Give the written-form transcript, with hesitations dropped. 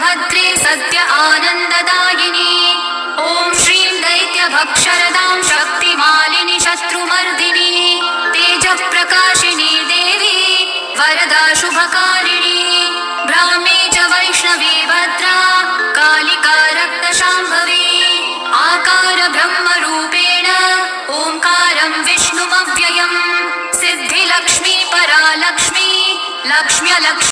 भद्रे सत्य आनन्ददायिनी ॐ श्रीं दैत्यभक्षरदां शक्तिमालिनि शत्रुमर्दिनी तेजप्रकाशिनी देवी वरदा शुभकारिणी ब्राह्मी च वैष्णवी भद्रा कालिका रक्तशाम्भवी आकार ब्रह्मरूपेण ओंकारं विष्णुमव्ययम् सिद्धिलक्ष्मी परालक्ष्मी लक्ष्म्यलक्ष्मी